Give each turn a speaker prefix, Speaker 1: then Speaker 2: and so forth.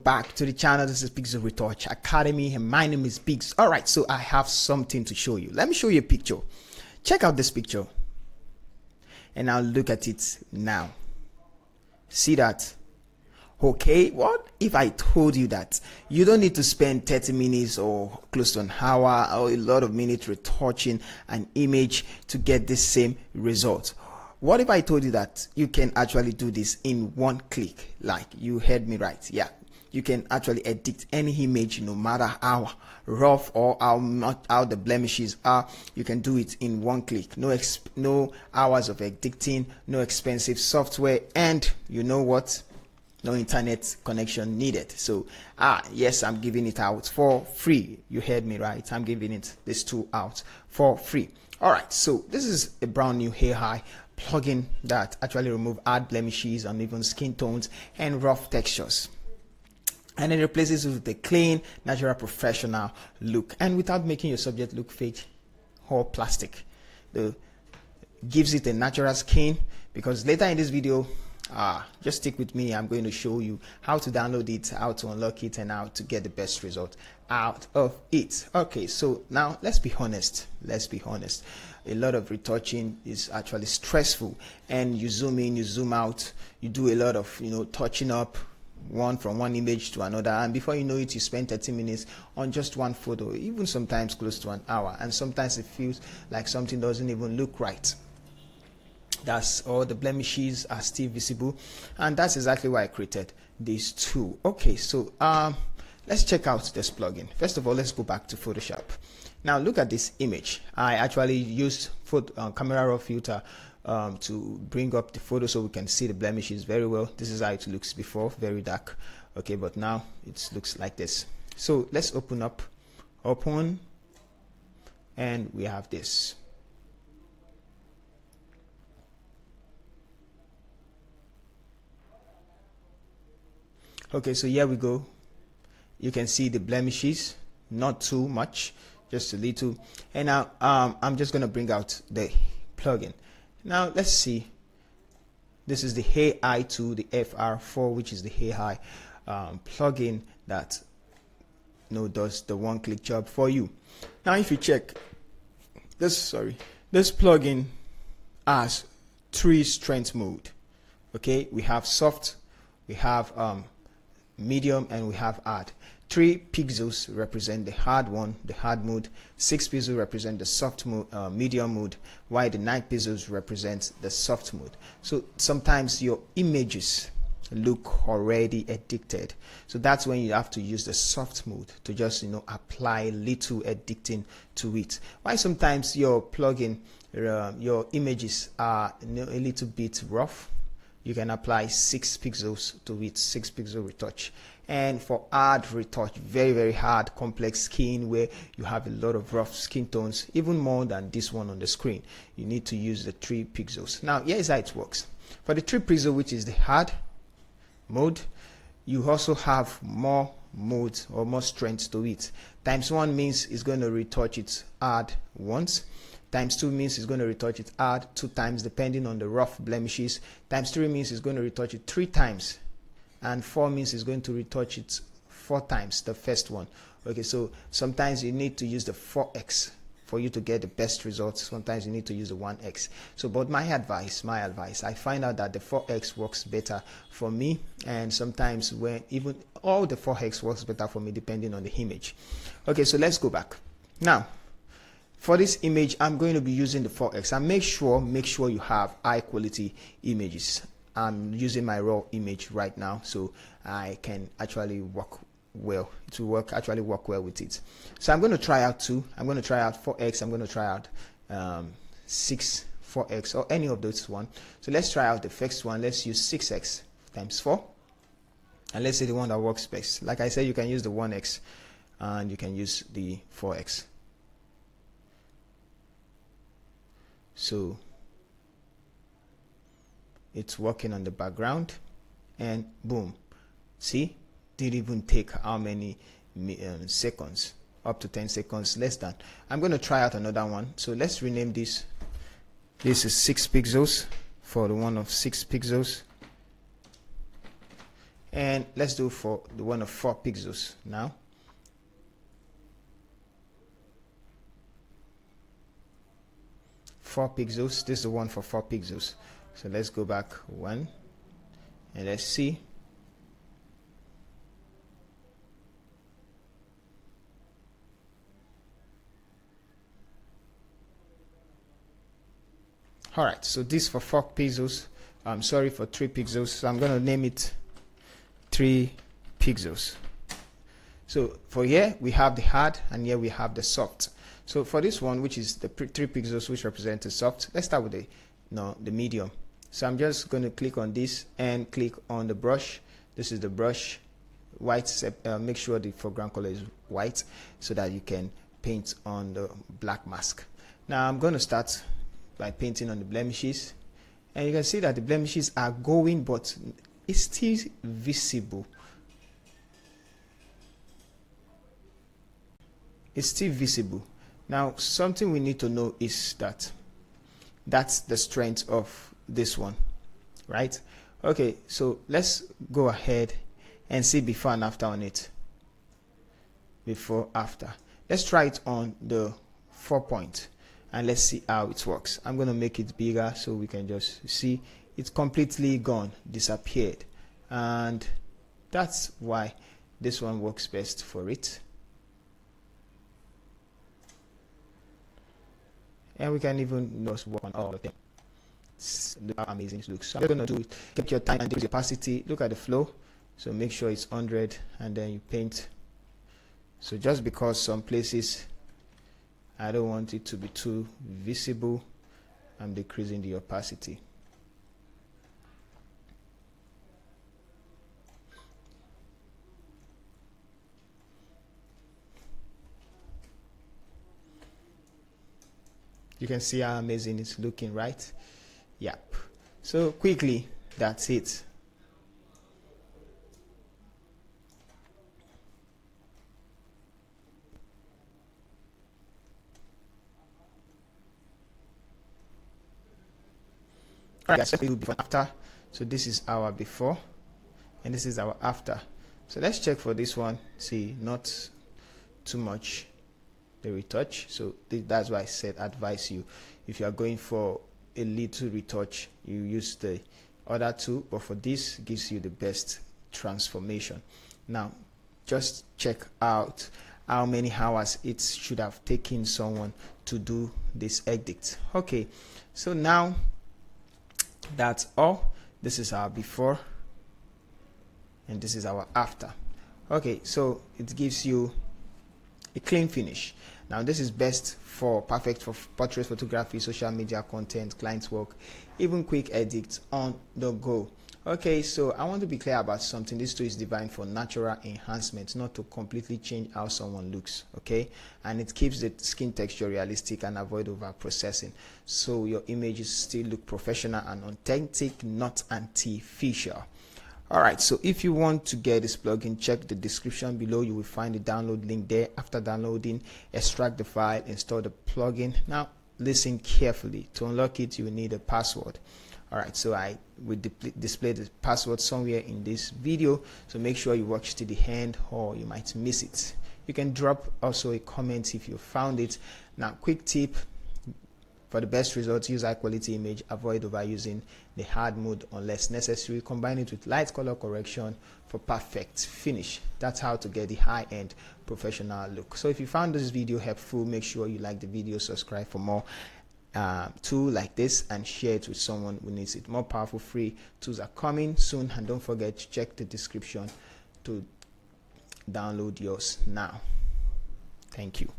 Speaker 1: Back to the channel. This is Biggs of Retouch Academy and my name is Biggs. All right, so I have something to show you. Let me show you a picture. Check out this picture and I'll look at it now. See that? Okay, what if I told you that you don't need to spend 30 minutes or close to an hour or a lot of minutes retouching an image to get the same result? What if I told you that you can actually do this in one click? Like, you heard me right. Yeah, you can actually edit any image, no matter how rough or how the blemishes are. You can do it in one click. No hours of editing, no expensive software, and you know what? No internet connection needed. So yes, I'm giving it out for free. You heard me right. I'm giving this tool out for free. All right, so this is a brand new hair high plugin that actually remove hard blemishes, uneven skin tones, and rough textures, and it replaces it with a clean, natural, professional look, and without making your subject look fake or plastic. Gives it a natural skin, because later in this video, just stick with me, I'm going to show you how to download it, how to unlock it, and how to get the best result out of it. Okay, so now let's be honest. A lot of retouching is actually stressful, and you zoom in, you zoom out, you do a lot of touching up from one image to another, and before you know it, you spend 30 minutes on just one photo, even sometimes close to an hour, and sometimes it feels like something doesn't even look right. That's all, the blemishes are still visible, and that's exactly why I created this tool. Okay, so let's check out this plugin. First of all, let's go back to Photoshop. Now look at this image. I actually used camera raw filter to bring up the photo so we can see the blemishes very well. This is how it looks before, very dark. Okay, but now it looks like this. So let's open, and we have this. Okay, so here we go. You can see the blemishes, not too much, just a little. And now I'm just going to bring out the plugin. Now let's see. This is the Hair High tool, the FR4, which is the Hair High plugin that does the one-click job for you. Now if you check this, this plugin has 3 strength mode. Okay, we have soft, we have medium, and we have hard. 3 pixels represent the hard one, the hard mode. 6 pixels represent the soft mode, medium mode, while the 9 pixels represent the soft mode. So sometimes your images look already edited, so that's when you have to use the soft mode to just apply little editing to it. Why sometimes your plugin, your images are a little bit rough, you can apply 6 pixels to it, 6 pixel retouch. And for hard retouch, very hard, complex skin where you have a lot of rough skin tones, even more than this one on the screen, you need to use the 3 pixels. Now here's how it works. For the 3 pixel, which is the hard mode, you also have more modes or more strength to it. Times 1 means it's going to retouch it hard once. Times 2 means it's going to retouch it hard 2 times, depending on the rough blemishes. Times 3 means it's going to retouch it 3 times. And 4 means it's going to retouch it 4 times, the first one. Okay, so sometimes you need to use the 4x for you to get the best results. Sometimes you need to use the 1x. So, but my advice, I find out that the 4x works better for me, and sometimes when even all the 4x works better for me, depending on the image. Okay, so let's go back. Now, for this image, I'm going to be using the 4x, and make sure you have high quality images. I'm using my raw image right now, so I can actually work well. It will actually work well with it. So I'm going to try out 2. I'm going to try out 4x. I'm going to try out 6 4x, or any of those one. So let's try out the first one. Let's use 6x times 4, and let's say the one that works best. Like I said, you can use the 1x and you can use the 4x. So it's working on the background, and boom, see, didn't even take how many seconds, up to 10 seconds, less than. I'm going to try out another one. So let's rename this. This is 6 pixels for the one of 6 pixels, And let's do for the one of 4 pixels now. Four pixels. This is the one for 4 pixels. So let's go back 1 and let's see. Alright, so this for 4 pixels. I'm sorry, for 3 pixels. So I'm going to name it 3 pixels. So for here we have the hard and here we have the soft. So for this one, which is the 3 pixels, which represent the soft, let's start with the medium. So I'm just going to click on this and click on the brush. This is the brush, white. Make sure the foreground color is white so that you can paint on the black mask. Now I'm going to start by painting on the blemishes, and you can see that the blemishes are going, but it's still visible. It's still visible. Now something we need to know is that that's the strength of this one, right? Okay, so let's go ahead and see before and after on it. Before, after. Let's try it on the 4 point and let's see how it works. I'm going to make it bigger so we can just see it's completely gone, disappeared, and that's why this one works best for it. And we can even just work on all of them. Look how amazing it looks. So I'm going to do it. Get your time and the opacity. Look at the flow. So make sure it's 100 and then you paint. So just because some places I don't want it to be too visible, I'm decreasing the opacity. You can see how amazing it's looking, right? Yep. So quickly, that's it. Alright guys, let's do before and after. So this is our before and this is our after. So let's check for this one. See, not too much the retouch. So that's why I said advise you, if you are going for a little retouch, you use the other two, but for this gives you the best transformation. Now just check out how many hours it should have taken someone to do this edit. Okay, so now that's all. This is our before and this is our after. Okay, so it gives you a clean finish. Now this is perfect for portrait photography, social media content, client work, even quick edits on the go. Okay, so I want to be clear about something. This tool is designed for natural enhancement, not to completely change how someone looks. Okay, and it keeps the skin texture realistic and avoid over processing, so your images still look professional and authentic, not artificial. Alright, so if you want to get this plugin, check the description below. You will find the download link there. After downloading, extract the file, install the plugin. Now listen carefully. To unlock it, you will need a password. Alright, so I will display the password somewhere in this video, so make sure you watch to the end or you might miss it. You can drop also a comment if you found it. Now quick tip: for the best results, use high quality image, avoid overusing the hard mode unless necessary, combine it with light color correction for perfect finish. That's how to get the high-end professional look. So if you found this video helpful, make sure you like the video, subscribe for more tools like this, and share it with someone who needs it. More powerful free tools are coming soon, and don't forget to check the description to download yours now. Thank you.